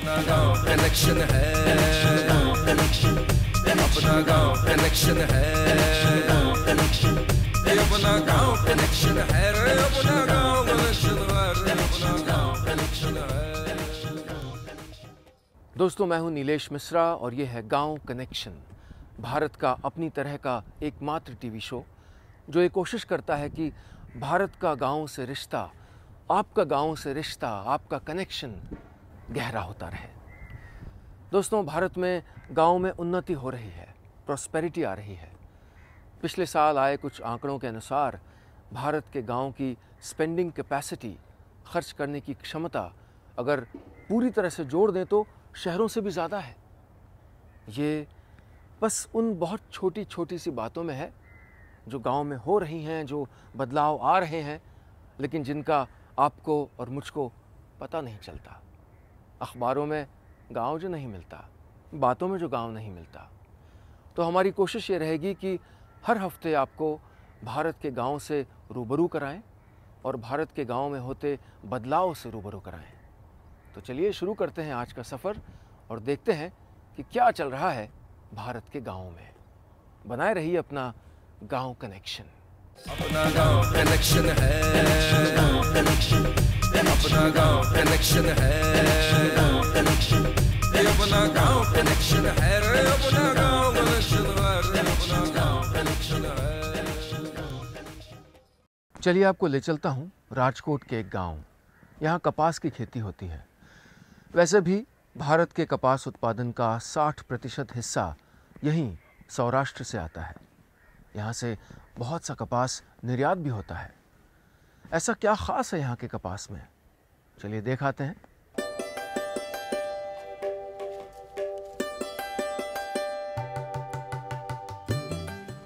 अपना गांव कनेक्शन है, अपना गांव कनेक्शन है, अपना गांव कनेक्शन है, अपना गांव कनेक्शन है, अपना गांव कनेक्शन है। दोस्तों, मैं हूं नीलेश मिश्रा और ये है गांव कनेक्शन, भारत का अपनी तरह का एकमात्र टीवी शो जो ये कोशिश करता है कि भारत का गांव से रिश्ता, आपका गांव से रिश्ता, आपका कनेक्शन गहरा होता रहे। दोस्तों, भारत में गांव में उन्नति हो रही है, प्रॉस्पेरिटी आ रही है। पिछले साल आए कुछ आंकड़ों के अनुसार भारत के गांव की स्पेंडिंग कैपेसिटी, खर्च करने की क्षमता अगर पूरी तरह से जोड़ दें तो शहरों से भी ज़्यादा है। ये बस उन बहुत छोटी छोटी सी बातों में है जो गांव में हो रही हैं, जो बदलाव आ रहे हैं, लेकिन जिनका आपको और मुझको पता नहीं चलता। अखबारों में गांव जो नहीं मिलता, बातों में जो गांव नहीं मिलता। तो हमारी कोशिश ये रहेगी कि हर हफ्ते आपको भारत के गांव से रूबरू कराएं और भारत के गांव में होते बदलाव से रूबरू कराएं। तो चलिए शुरू करते हैं आज का सफ़र और देखते हैं कि क्या चल रहा है भारत के गांवों में। बनाए रहिए अपना गांव कनेक्शन। अपना गांव कनेक्शन है, अपना गांव कनेक्शन है, अपना गांव कनेक्शन है, अपना गांव कनेक्शन है, अपना गांव कनेक्शन है। चलिए आपको ले चलता हूँ राजकोट के एक गांव। यहाँ कपास की खेती होती है। वैसे भी भारत के कपास उत्पादन का 60% हिस्सा यहीं सौराष्ट्र से आता है। यहाँ से बहुत सा कपास निर्यात भी होता है। ऐसा क्या खास है यहाँ के कपास में, चलिए देख आते हैं।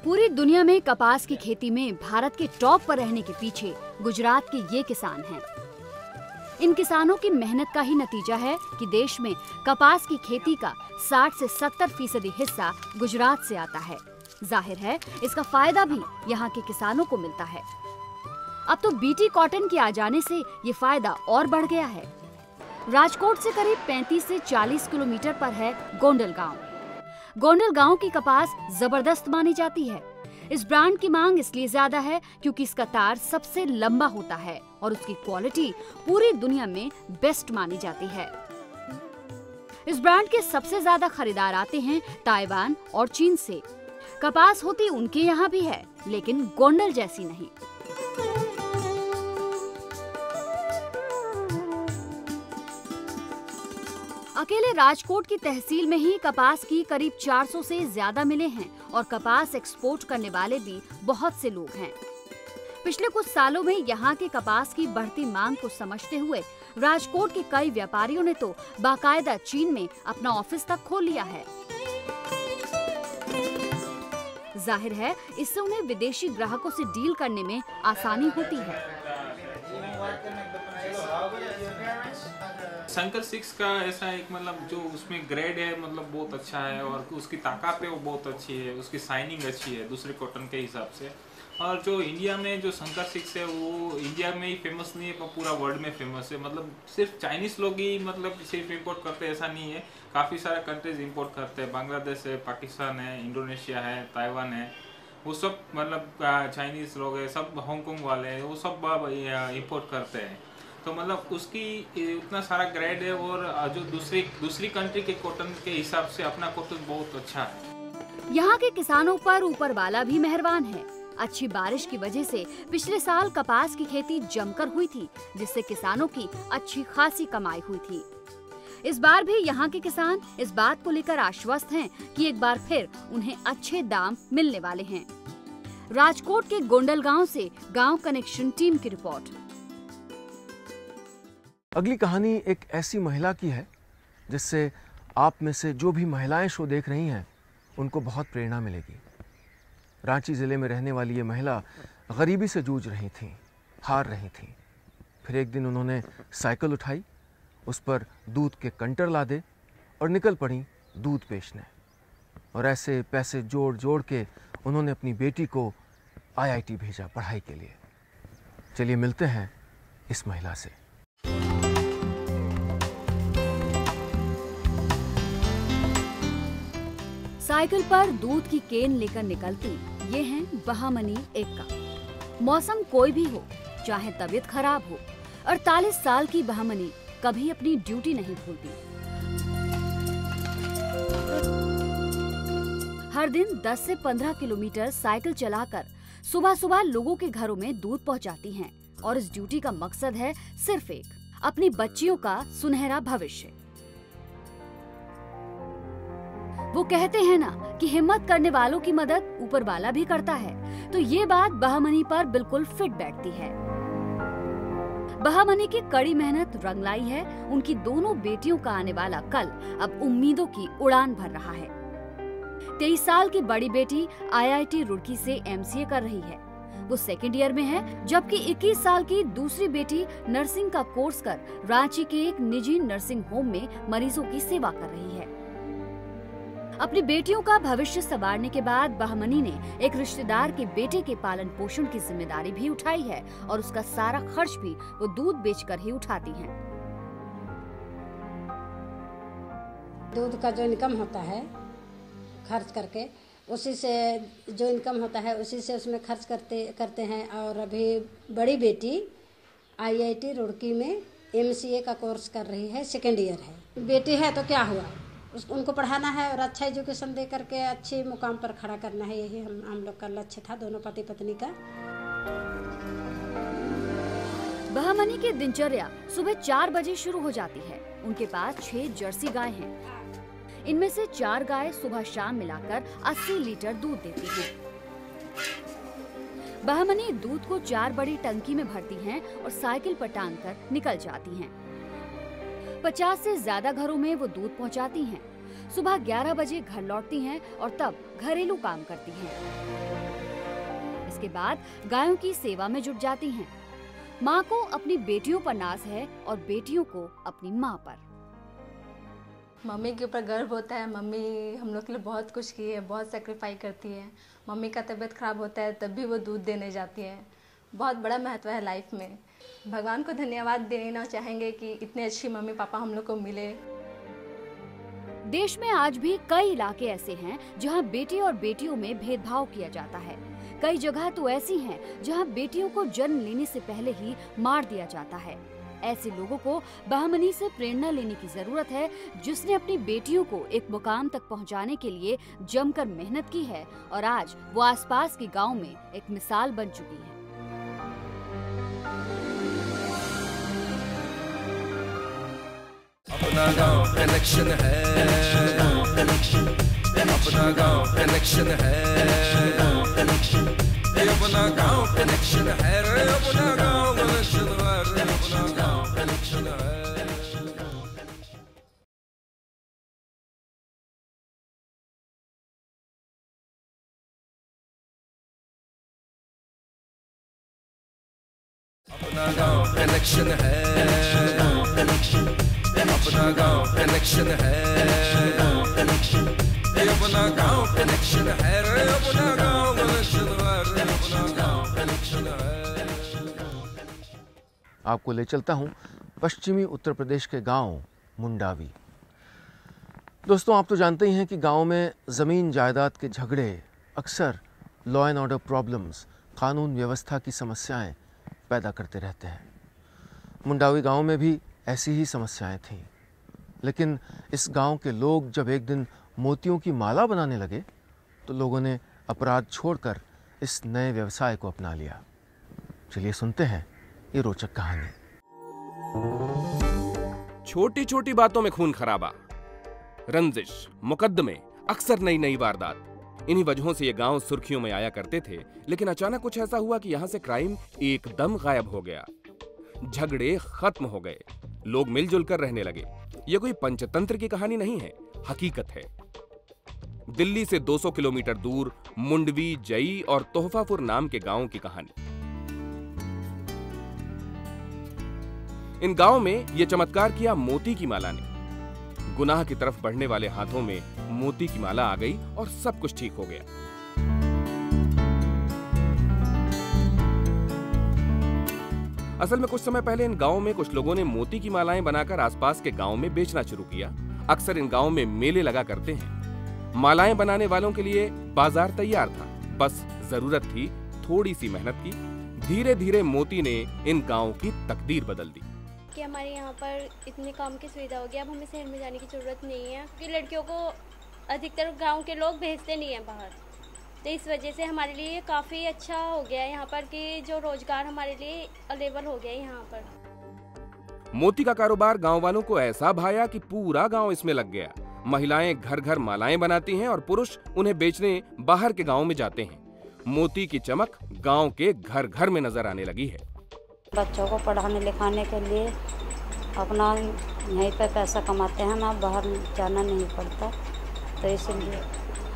पूरी दुनिया में कपास की खेती में भारत के टॉप पर रहने के पीछे गुजरात के ये किसान हैं। इन किसानों की मेहनत का ही नतीजा है कि देश में कपास की खेती का 60 से 70% हिस्सा गुजरात से आता है। जाहिर है इसका फायदा भी यहाँ के किसानों को मिलता है। अब तो बीटी कॉटन के आ जाने से ये फायदा और बढ़ गया है। राजकोट से करीब 35 से 40 किलोमीटर पर है गोंडल गांव। गोंडल गांव की कपास जबरदस्त मानी जाती है। इस ब्रांड की मांग इसलिए ज्यादा है क्योंकि इसका तार सबसे लंबा होता है और उसकी क्वालिटी पूरी दुनिया में बेस्ट मानी जाती है। इस ब्रांड के सबसे ज्यादा खरीदार आते हैं ताइवान और चीन से। कपास होती उनके यहाँ भी है, लेकिन गोंडल जैसी नहीं। अकेले राजकोट की तहसील में ही कपास की करीब 400 से ज्यादा मिलें हैं और कपास एक्सपोर्ट करने वाले भी बहुत से लोग हैं। पिछले कुछ सालों में यहाँ के कपास की बढ़ती मांग को समझते हुए राजकोट के कई व्यापारियों ने तो बाकायदा चीन में अपना ऑफिस तक खोल लिया है। जाहिर है इससे उन्हें विदेशी ग्राहकों से डील करने में आसानी होती है। शंकर 6 का ऐसा एक मतलब जो उसमें ग्रेड है मतलब बहुत अच्छा है और उसकी ताकत है वो बहुत अच्छी है, उसकी शाइनिंग अच्छी है दूसरे कॉटन के हिसाब से। और जो इंडिया में जो शंकर 6 है वो इंडिया में ही फेमस नहीं है पर पूरा वर्ल्ड में फेमस है। मतलब सिर्फ चाइनीज लोग ही मतलब सिर्फ इंपोर्ट करते हैं ऐसा नहीं है, काफ़ी सारे कंट्रीज इंपोर्ट करते हैं। बांग्लादेश है, पाकिस्तान है, इंडोनेशिया है, ताइवान है, वो सब मतलब चाइनीज लोग है, सब हांगकांग वाले हैं, वो सब इंपोर्ट करते हैं। तो मतलब उसकी उतना सारा ग्रेड है और जो दूसरी कंट्री के कॉटन के हिसाब से अपना कॉटन बहुत अच्छा है। यहाँ के किसानों पर ऊपर वाला भी मेहरबान है। अच्छी बारिश की वजह से पिछले साल कपास की खेती जमकर हुई थी, जिससे किसानों की अच्छी खासी कमाई हुई थी। इस बार भी यहाँ के किसान इस बात को लेकर आश्वस्त हैं कि एक बार फिर उन्हें अच्छे दाम मिलने वाले हैं। राजकोट के गोंडल गांव से गांव कनेक्शन टीम की रिपोर्ट। अगली कहानी एक ऐसी महिला की है जिससे आप में से जो भी महिलाएं शो देख रही हैं उनको बहुत प्रेरणा मिलेगी। रांची ज़िले में रहने वाली ये महिला गरीबी से जूझ रही थी, हार रही थी। फिर एक दिन उन्होंने साइकिल उठाई, उस पर दूध के कंटर लादे और निकल पड़ी दूध बेचने। और ऐसे पैसे जोड़ जोड़ के उन्होंने अपनी बेटी को IIT भेजा पढ़ाई के लिए। चलिए मिलते हैं इस महिला से। साइकिल पर दूध की केन लेकर निकलती ये हैं बहामनी एक्का। मौसम कोई भी हो, चाहे तबीयत खराब हो, 48 साल की बहामनी कभी अपनी ड्यूटी नहीं भूलती। हर दिन 10 से 15 किलोमीटर साइकिल चलाकर सुबह सुबह लोगों के घरों में दूध पहुंचाती हैं और इस ड्यूटी का मकसद है सिर्फ एक, अपनी बच्चियों का सुनहरा भविष्य। वो कहते हैं ना कि हिम्मत करने वालों की मदद ऊपर वाला भी करता है, तो ये बात बहामनी पर बिल्कुल फिट बैठती है। बहामनी की कड़ी मेहनत रंग लाई है। उनकी दोनों बेटियों का आने वाला कल अब उम्मीदों की उड़ान भर रहा है। 23 साल की बड़ी बेटी IIT रुड़की से MCA कर रही है। वो सेकेंड ईयर में है, जबकि 21 साल की दूसरी बेटी नर्सिंग का कोर्स कर रांची के एक निजी नर्सिंग होम में मरीजों की सेवा कर रही है। अपनी बेटियों का भविष्य संवारने के बाद बहामनी ने एक रिश्तेदार के बेटे के पालन पोषण की जिम्मेदारी भी उठाई है और उसका सारा खर्च भी वो दूध बेचकर ही उठाती हैं। दूध का जो इनकम होता है खर्च करके, उसी से जो इनकम होता है उसी से उसमें खर्च करते हैं। और अभी बड़ी बेटी IIT रुड़की में MCA का कोर्स कर रही है, सेकेंड ईयर है। बेटी है तो क्या हुआ, उनको पढ़ाना है और अच्छा एजुकेशन दे करके अच्छे मुकाम पर खड़ा करना है। यही हम लोग का लक्ष्य था, दोनों पति पत्नी का। बहामनी की दिनचर्या सुबह 4 बजे शुरू हो जाती है। उनके पास 6 जर्सी गाय हैं। इनमें से 4 गाय सुबह शाम मिलाकर 80 लीटर दूध देती हैं। बहामनी दूध को 4 बड़ी टंकी में भरती हैं और साइकिल पर टांग कर निकल जाती हैं। 50 से ज्यादा घरों में वो दूध पहुंचाती हैं। सुबह 11 बजे घर लौटती हैं और तब घरेलू काम करती हैं। इसके बाद गायों की सेवा में जुट जाती हैं। माँ को अपनी बेटियों पर नाज है और बेटियों को अपनी माँ पर। मम्मी के ऊपर गर्व होता है। मम्मी हम लोग के लिए बहुत कुछ की है, बहुत सेक्रीफाई करती है। मम्मी का तबीयत खराब होता है तब भी वो दूध देने जाती है। बहुत बड़ा महत्व है लाइफ में। भगवान को धन्यवाद देना चाहेंगे कि इतने अच्छी मम्मी पापा हम लोग को मिले। देश में आज भी कई इलाके ऐसे हैं जहां बेटी और बेटियों में भेदभाव किया जाता है। कई जगह तो ऐसी हैं जहां बेटियों को जन्म लेने से पहले ही मार दिया जाता है। ऐसे लोगों को बहामनी से प्रेरणा लेने की जरूरत है, जिसने अपनी बेटियों को एक मुकाम तक पहुंचाने के लिए जमकर मेहनत की है और आज वो आसपास के गांव में एक मिसाल बन चुकी है। अपना गांव कनेक्शन है, अपना गांव कनेक्शन है, अपना गांव कनेक्शन है रे, अपना गांव कनेक्शन है रे, अपना गांव कनेक्शन है। अपना गांव कनेक्शन है, अपना गांव कनेक्शन है, अपना गांव कनेक्शन है रे, अपना गांव कनेक्शन है रे, अपना गांव कनेक्शन है। आपको ले चलता हूँ पश्चिमी उत्तर प्रदेश के गांव मुंडावी। दोस्तों, आप तो जानते ही हैं कि गांव में ज़मीन जायदाद के झगड़े अक्सर लॉ एंड ऑर्डर प्रॉब्लम्स, कानून व्यवस्था की समस्याएं पैदा करते रहते हैं। मुंडावी गांव में भी ऐसी ही समस्याएं थीं, लेकिन इस गांव के लोग जब एक दिन मोतियों की माला बनाने लगे तो लोगों ने अपराध छोड़कर इस नए व्यवसाय को अपना लिया। चलिए सुनते हैं ये रोचक कहानी। छोटी छोटी बातों में खून खराबा, रंजिश, मुकद्दमे, अक्सर नई नई वारदात। इन्हीं वजहों से ये गांव सुर्खियों में आया करते थे, लेकिन अचानक कुछ ऐसा हुआ कि यहाँ से क्राइम एकदम गायब हो गया। झगड़े खत्म हो गए, लोग मिलजुल कर रहने लगे। ये कोई पंचतंत्र की कहानी नहीं है, हकीकत है। दिल्ली से 200 किलोमीटर दूर मुंडवी, जई और तोहफापुर नाम के गांवों की कहानी। इन गांव में यह चमत्कार किया मोती की माला ने। गुनाह की तरफ बढ़ने वाले हाथों में मोती की माला आ गई और सब कुछ ठीक हो गया। असल में कुछ समय पहले इन गांवों में कुछ लोगों ने मोती की मालाएं बनाकर आसपास के गांव में बेचना शुरू किया। अक्सर इन गांवों में मेले लगा करते हैं। मालाएं बनाने वालों के लिए बाजार तैयार था, बस जरूरत थी थोड़ी सी मेहनत की। धीरे धीरे मोती ने इन गांवों की तकदीर बदल दी। कि हमारे यहाँ पर इतने काम की सुविधा हो गई, अब हमें शहर में जाने की ज़रूरत नहीं है, क्योंकि लड़कियों को अधिकतर गांव के लोग भेजते नहीं हैं बाहर। तो इस वजह से हमारे लिए काफ़ी अच्छा हो गया है यहाँ पर कि जो रोजगार हमारे लिए अवेलेबल हो गया है यहाँ पर। मोती का कारोबार गांव वालों को ऐसा भाया कि पूरा गांव इसमें लग गया। महिलाएं घर घर मालाएं बनाती हैं और पुरुष उन्हें बेचने बाहर के गांव में जाते हैं। मोती की चमक गांव के घर घर में नजर आने लगी है। बच्चों को पढ़ाने लिखाने के लिए अपना यहीं पे पैसा कमाते हैं, ना बाहर जाना नहीं पड़ता, तो इसलिए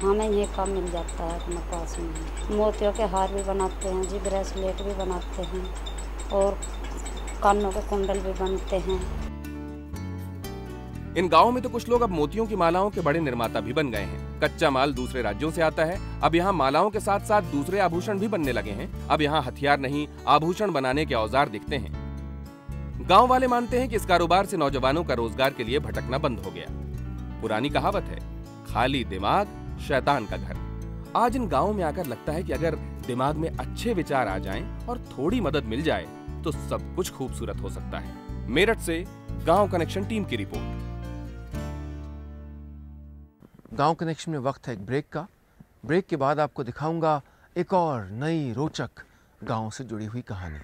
हमें यही काम मिल जाता है अपने पास में। मोतियों के हार भी बनाते हैं जी, ब्रेसलेट भी बनाते हैं और कानों के कुंडल भी बनते हैं। इन गांवों में तो कुछ लोग अब मोतियों की मालाओं के बड़े निर्माता भी बन गए हैं। कच्चा माल दूसरे राज्यों से आता है। अब यहाँ मालाओं के साथ साथ दूसरे आभूषण भी बनने लगे हैं। अब यहाँ हथियार नहीं, आभूषण बनाने के औजार दिखते हैं। गांव वाले मानते हैं कि इस कारोबार से नौजवानों का रोजगार के लिए भटकना बंद हो गया। पुरानी कहावत है, खाली दिमाग शैतान का घर। आज इन गांवों में आकर लगता है कि अगर दिमाग में अच्छे विचार आ जाएं और थोड़ी मदद मिल जाए तो सब कुछ खूबसूरत हो सकता है। मेरठ से गांव कनेक्शन टीम की रिपोर्ट। गांव कनेक्शन में वक्त है एक ब्रेक का। ब्रेक के बाद आपको दिखाऊंगा एक और नई रोचक गांव से जुड़ी हुई कहानी।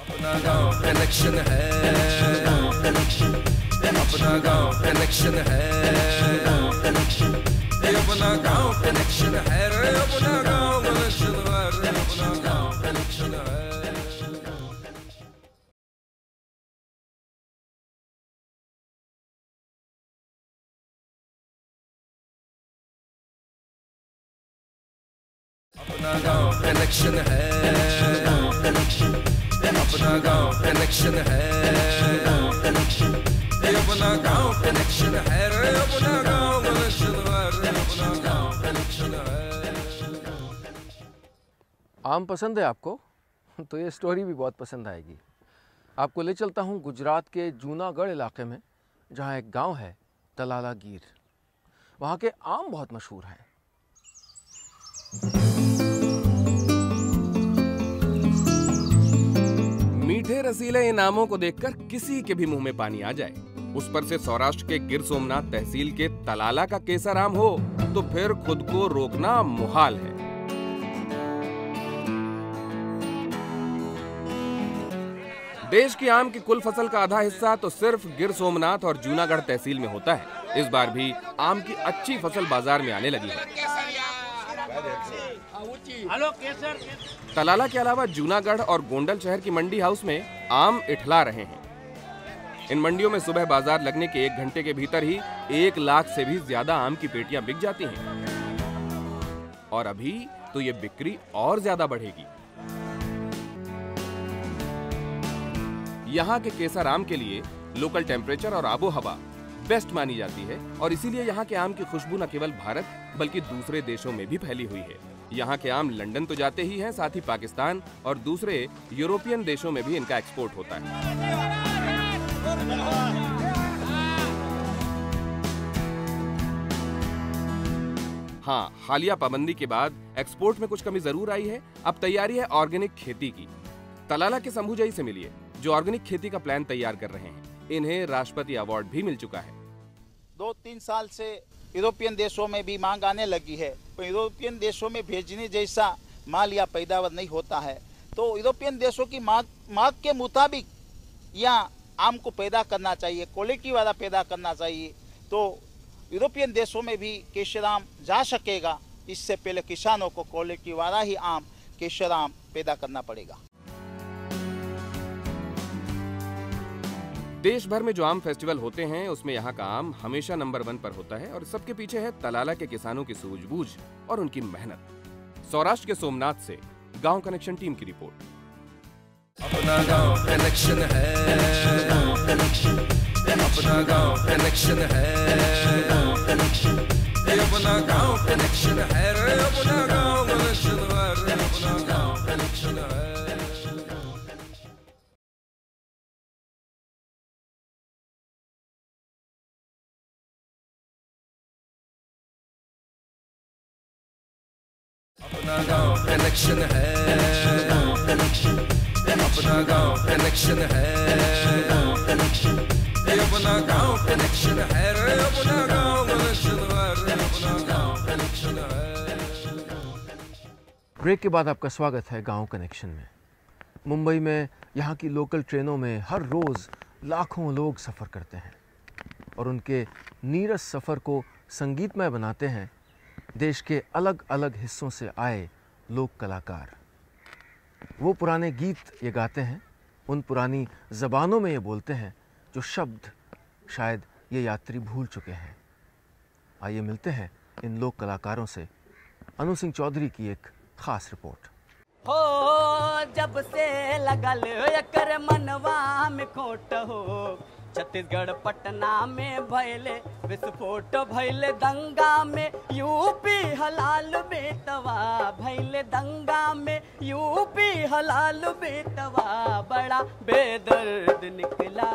अपना गांव कनेक्शन है, अपना गांव कनेक्शन है, अपना गांव कनेक्शन है रे, अपना गांव कनेक्शन है रे, अपना गांव कनेक्शन है। अपना गांव कनेक्शन है, अपना गांव कनेक्शन है, अपना गांव कनेक्शन है रे, अपना गांव कनेक्शन है रे, अपना गांव कनेक्शन है। आम पसंद है आपको? तो ये स्टोरी भी बहुत पसंद आएगी। आपको ले चलता हूँ गुजरात के जूनागढ़ इलाके में, जहाँ एक गांव है तलाला गिर। वहाँ के आम बहुत मशहूर हैं। मीठे रसीले इन आमों को देखकर किसी के भी मुंह में पानी आ जाए। उस पर से सौराष्ट्र के गिर सोमनाथ तहसील के तलाला का केसर आम हो तो फिर खुद को रोकना मुहाल है। देश की आम की कुल फसल का आधा हिस्सा तो सिर्फ गिर सोमनाथ और जूनागढ़ तहसील में होता है। इस बार भी आम की अच्छी फसल बाजार में आने लगी है। तलाला के अलावा जूनागढ़ और गोंडल शहर की मंडी हाउस में आम इठला रहे हैं। इन मंडियों में सुबह बाजार लगने के 1 घंटे के भीतर ही 1 लाख से भी ज्यादा आम की पेटियां बिक जाती हैं। और अभी तो ये बिक्री और ज्यादा बढ़ेगी। यहाँ के केसर आम के लिए लोकल टेम्परेचर और आबो हवा बेस्ट मानी जाती है और इसीलिए यहाँ के आम की खुशबू न केवल भारत बल्कि दूसरे देशों में भी फैली हुई है। यहाँ के आम लंदन तो जाते ही हैं, साथ ही पाकिस्तान और दूसरे यूरोपियन देशों में भी इनका एक्सपोर्ट होता है। हाँ, हालिया पाबंदी के बाद एक्सपोर्ट में कुछ कमी जरूर आई है। अब तैयारी है ऑर्गेनिक खेती की। तलाला के शंभू से मिलिए जो ऑर्गेनिक खेती का प्लान तैयार कर रहे हैं। इन्हें राष्ट्रपति अवार्ड भी मिल चुका है। 2-3 साल से यूरोपियन देशों में भी मांग आने लगी है, तो यूरोपियन देशों में भेजने जैसा माल या पैदावार नहीं होता है, तो यूरोपियन देशों की मांग के मुताबिक यहाँ आम को पैदा करना चाहिए, क्वालिटी वाला पैदा करना चाहिए, तो यूरोपियन देशों में भी केसर आम जा सकेगा। इससे पहले किसानों को क्वालिटी वाला ही आम केसर आम पैदा करना पड़ेगा। देश भर में जो आम फेस्टिवल होते हैं उसमें यहाँ का आम हमेशा नंबर 1 पर होता है और सबके पीछे है तलाला के किसानों की सूझबूझ और उनकी मेहनत। सौराष्ट्र के सोमनाथ से गांव कनेक्शन टीम की रिपोर्ट। अपना गांव कनेक्शन है, अपना गांव कनेक्शन है, अपना गांव कनेक्शन है रे, अपना गांव कनेक्शन है रे, अपना गांव कनेक्शन है। अपना गांव कनेक्शन है, अपना गांव कनेक्शन है, अपना गांव कनेक्शन है रे, अपना गांव कनेक्शन है रे, अपना गांव कनेक्शन है। ब्रेक के बाद आपका स्वागत है गांव कनेक्शन में। मुंबई में यहाँ की लोकल ट्रेनों में हर रोज़ लाखों लोग सफ़र करते हैं और उनके नीरस सफ़र को संगीतमय बनाते हैं देश के अलग अलग हिस्सों से आए लोक कलाकार। वो पुराने गीत ये गाते हैं, उन पुरानी ज़बानों में ये बोलते हैं जो शब्द शायद ये यात्री भूल चुके हैं। आइए मिलते हैं इन लोक कलाकारों से। अनु सिंह चौधरी की एक खास रिपोर्ट। हो जब से लगल एकर मनवा में खोट हो, छत्तीसगढ़ पटना में भैले विस्फोट भैले दंगा में, यूपी हलाल बेटवा भैले दंगा में, यूपी हलाल बेटवा बड़ा बेदर्द निकला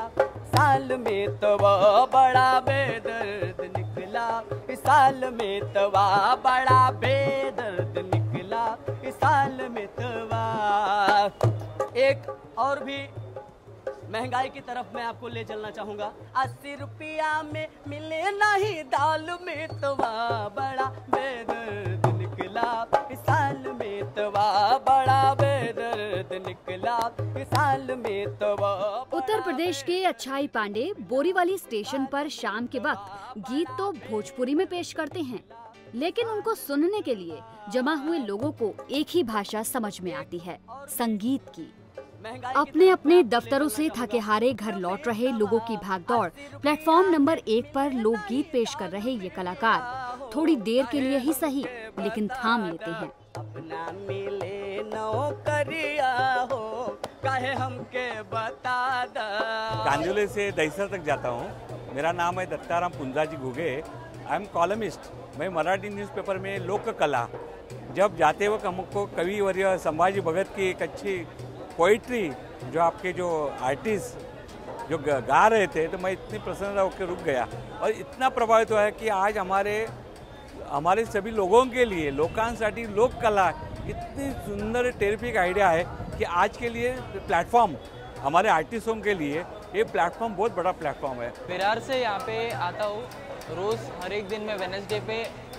साल में तवा, बड़ा बेदर्द निकला साल में तवा, बड़ा बेदर्द निकला साल में तवा। एक और भी महंगाई की तरफ मैं आपको ले चलना चाहूंगा। 80 रुपया में मिले नहीं दाल में तवा, बड़ा बेदर्द निकला साल में तवा, बड़ा बेदर्द निकला साल में तवा। उत्तर प्रदेश के अच्छाई पांडे बोरीवली स्टेशन पर शाम के वक्त गीत तो भोजपुरी में पेश करते हैं, लेकिन उनको सुनने के लिए जमा हुए लोगों को एक ही भाषा समझ में आती है, संगीत की। अपने अपने दफ्तरों से थके हारे घर लौट रहे लोगों की भागदौड़, प्लेटफॉर्म नंबर 1 पर लोकगीत पेश कर रहे ये कलाकार थोड़ी देर के लिए ही सही लेकिन थाम लेते हैं। अपना मिले नौकरिया हो काहे हमके बता दा। कांदिवली से दहीसर तक जाता हूँ। मेरा नाम है Dattaram Punjaji Ghuge. I am columnist. मैं मराठी न्यूज़पेपर में लोक कला, जब जाते वक्त हमको कविवर्य संभाजी भगत की एक अच्छी पोइट्री जो आपके जो आर्टिस्ट जो गा रहे थे, तो मैं इतनी प्रसन्नता होकर रुक गया और इतना प्रभावित हुआ है कि आज हमारे सभी लोगों के लिए लोकांसाठी लोक कला इतनी सुंदर टेरिफिक आइडिया है कि आज के लिए प्लेटफॉर्म हमारे आर्टिस्टों के लिए ये प्लेटफॉर्म बहुत बड़ा प्लेटफॉर्म है। विरार से यहाँ पे आता हूँ रोज, हर एक दिन में वेडनेसडे पे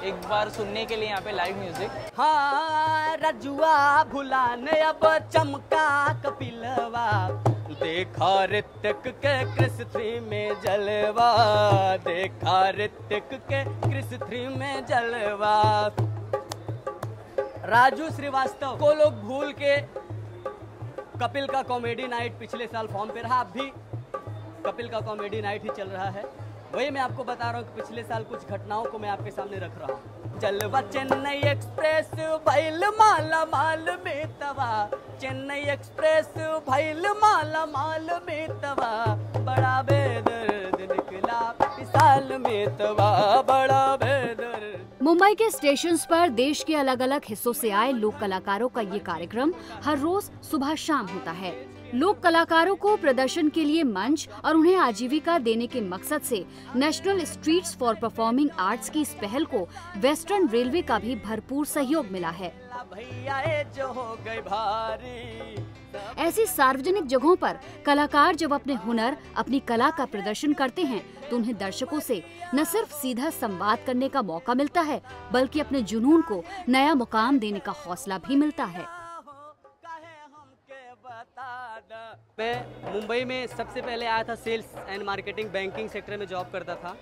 एक बार सुनने के लिए यहाँ पे लाइव म्यूजिक। हाँ रजुआ भुलाने अब चमका कपिलवा, देखा ऋतिक के क्रिस 3 में जलवा, देखा ऋतिक के क्रिस 3 में जलवा। राजू श्रीवास्तव को लोग भूल के कपिल का कॉमेडी नाइट पिछले साल फॉर्म पे रहा, अब भी कपिल का कॉमेडी नाइट ही चल रहा है। वही मैं आपको बता रहा हूँ कि पिछले साल कुछ घटनाओं को मैं आपके सामने रख रहा हूँ। जलवा चेन्नई एक्सप्रेस भैल माला माल में तवा, चेन्नई एक्सप्रेस भैल माला माल में तवा, बड़ा बेदर्द निकला साल में तवा, बड़ा बेदर्द। मुंबई के स्टेशंस पर देश के अलग अलग हिस्सों से आए लोक कलाकारों का ये कार्यक्रम हर रोज सुबह शाम होता है। लोक कलाकारों को प्रदर्शन के लिए मंच और उन्हें आजीविका देने के मकसद से national streets for performing arts की इस पहल को वेस्टर्न रेलवे का भी भरपूर सहयोग मिला है। ऐसी सार्वजनिक जगहों पर कलाकार जब अपने हुनर, अपनी कला का प्रदर्शन करते हैं तो उन्हें दर्शकों से न सिर्फ सीधा संवाद करने का मौका मिलता है, बल्कि अपने जुनून को नया मुकाम देने का हौसला भी मिलता है। मैं मुंबई में सबसे पहले आया था, sales and marketing banking sector में जॉब करता था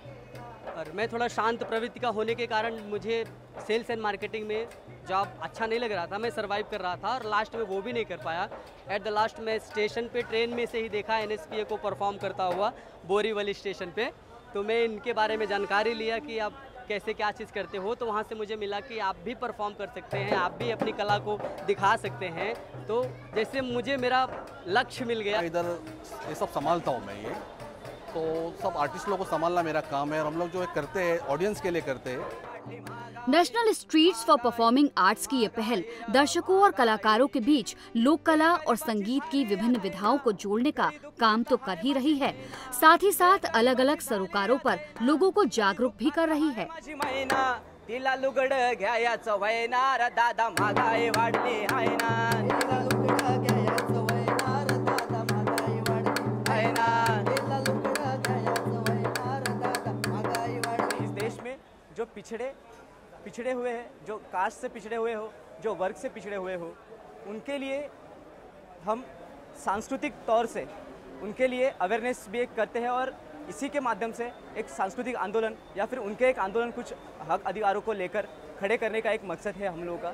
और मैं थोड़ा शांत प्रवृत्ति का होने के कारण मुझे सेल्स एंड मार्केटिंग में जॉब अच्छा नहीं लग रहा था। मैं सर्वाइव कर रहा था और लास्ट में वो भी नहीं कर पाया। एट द लास्ट मैं स्टेशन पे ट्रेन में से ही देखा NSPA को परफॉर्म करता हुआ बोरीवली स्टेशन पे, तो मैं इनके बारे में जानकारी लिया कि आप कैसे क्या चीज़ करते हो, तो वहाँ से मुझे मिला कि आप भी परफॉर्म कर सकते हैं, आप भी अपनी कला को दिखा सकते हैं। तो जैसे मुझे मेरा लक्ष्य मिल गया। इधर ये सब संभालता हूँ मैं, ये तो सब आर्टिस्ट लोगों को संभालना मेरा काम है और हम लोग जो करते हैं ऑडियंस के लिए करते हैं। National streets for performing arts की ये पहल दर्शकों और कलाकारों के बीच लोक कला और संगीत की विभिन्न विधाओं को जोड़ने का काम तो कर ही रही है, साथ ही साथ अलग अलग सरोकारों पर लोगों को जागरूक भी कर रही है। तिला लुगड घ्यायचं वयनार दादा महागाई वाढली हाय ना. तिला लुगड घ्यायचं वयनार दादा महागाई वाढली हाय ना. तिला लुगड घ्यायचं वयनार दादा महागाई वाढली. इस देश में जो पिछड़े हुए हैं, जो कास्ट से पिछड़े हुए हो, जो वर्ग से पिछड़े हुए हो, उनके लिए हम सांस्कृतिक तौर से उनके लिए अवेयरनेस भी एक करते हैं और इसी के माध्यम से एक सांस्कृतिक आंदोलन या फिर उनके एक आंदोलन कुछ हक अधिकारों को लेकर खड़े करने का एक मकसद है हम लोगों का.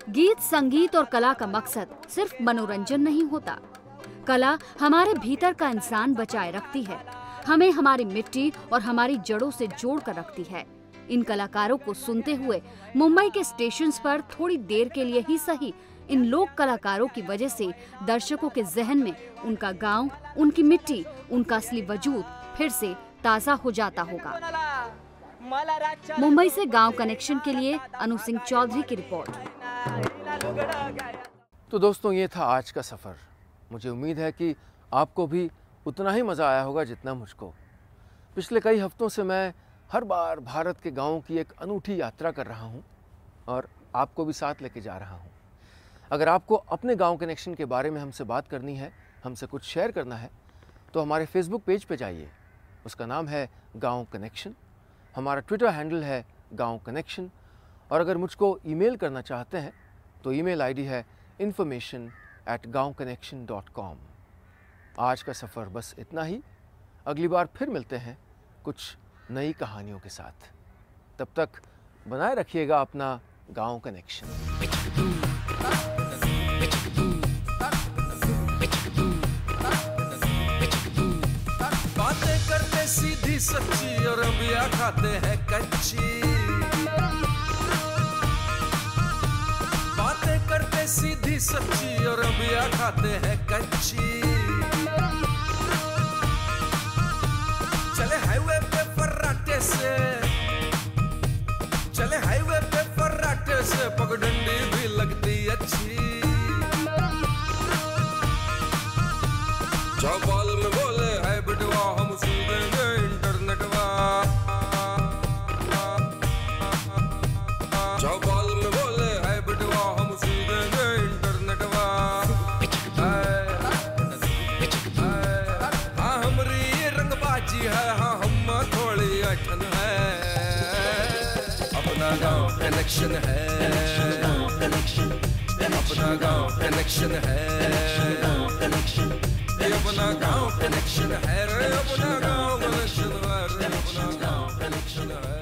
गीत, संगीत और कला का मकसद सिर्फ मनोरंजन नहीं होता. कला हमारे भीतर का इंसान बचाए रखती है, हमें हमारी मिट्टी और हमारी जड़ों से जोड़ कर रखती है. इन कलाकारों को सुनते हुए मुंबई के स्टेशंस पर थोड़ी देर के लिए ही सही, इन लोक कलाकारों की वजह से दर्शकों के जहन में उनका गांव, उनकी मिट्टी, उनका असली वजूद फिर से ताजा हो जाता होगा. मुंबई से गांव कनेक्शन के लिए अनु सिंह चौधरी की रिपोर्ट. तो दोस्तों, ये था आज का सफ़र. मुझे उम्मीद है कि आपको भी उतना ही मज़ा आया होगा जितना मुझको. पिछले कई हफ्तों से मैं हर बार भारत के गाँवों की एक अनूठी यात्रा कर रहा हूँ और आपको भी साथ लेके जा रहा हूँ. अगर आपको अपने गांव कनेक्शन के बारे में हमसे बात करनी है, हमसे कुछ शेयर करना है, तो हमारे फेसबुक पेज पे जाइए. उसका नाम है गांव कनेक्शन. हमारा ट्विटर हैंडल है गांव कनेक्शन. और अगर मुझको ईमेल करना चाहते हैं तो ईमेल आईडी है information@gaonconnection.com. आज का सफ़र बस इतना ही. अगली बार फिर मिलते हैं कुछ नई कहानियों के साथ. तब तक बनाए रखिएगा अपना गांव कनेक्शन. बातें करते सीधी सच्ची और अबिया खाते हैं कच्ची. बातें करते सीधी सच्ची और अबिया खाते हैं कच्ची. चले हाईवे पे फर्राटे से, चले हाईवे पे फर्राटे से, पगडंडी भी लगती अच्छी. चौपाल में बोले है बिटवा हम सुन देंगे इंटरनेटवा. चौपाल में बोले है बिटवा हम सुन देंगे इंटरनेटवा. हाँ हमारी ये रंगबाजी है, हाँ हम थोड़ी अठन है. अपना गांव कनेक्शन है, अपना गांव कनेक्शन है, अपना गांव कनेक्शन है रे, अपना गांव कनेक्शन है रे, अपना गांव कनेक्शन है.